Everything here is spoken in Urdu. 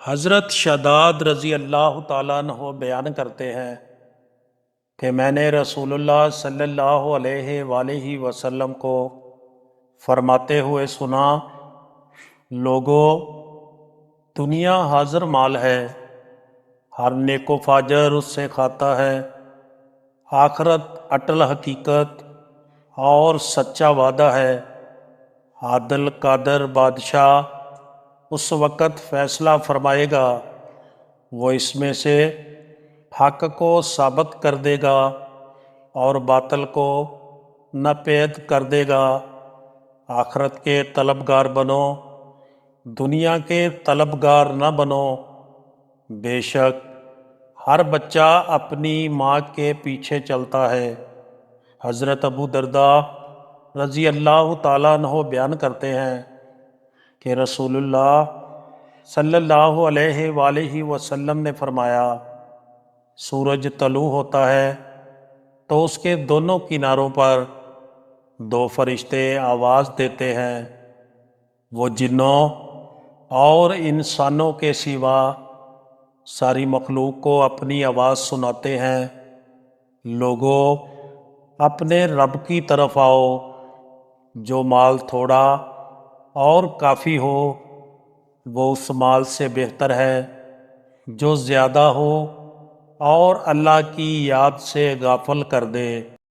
حضرت شداد رضی اللہ تعالیٰ عنہ بیان کرتے ہیں کہ میں نے رسول اللہ صلی اللہ علیہ وآلہ وسلم کو فرماتے ہوئے سنا، لوگو، دنیا حاضر مال ہے، ہر نیک و فاجر اس سے کھاتا ہے۔ آخرت اٹل حقیقت اور سچا وعدہ ہے۔ عادل قادر بادشاہ اس وقت فیصلہ فرمائے گا، وہ اس میں سے حق کو ثابت کر دے گا اور باطل کو ناپید کر دے گا۔ آخرت کے طلبگار بنو، دنیا کے طلبگار نہ بنو۔ بے شک ہر بچہ اپنی ماں کے پیچھے چلتا ہے۔ حضرت ابو درداء رضی اللہ تعالیٰ عنہ بیان کرتے ہیں کہ رسول اللہ صلی اللہ علیہ وآلہ وسلم نے فرمایا، سورج طلوع ہوتا ہے تو اس کے دونوں کناروں پر دو فرشتے آواز دیتے ہیں، وہ جنوں اور انسانوں کے سوا ساری مخلوق کو اپنی آواز سناتے ہیں، لوگو، اپنے رب کی طرف آؤ۔ جو مال تھوڑا اور کافی ہو وہ اس مال سے بہتر ہے جو زیادہ ہو اور اللہ کی یاد سے غافل کر دے۔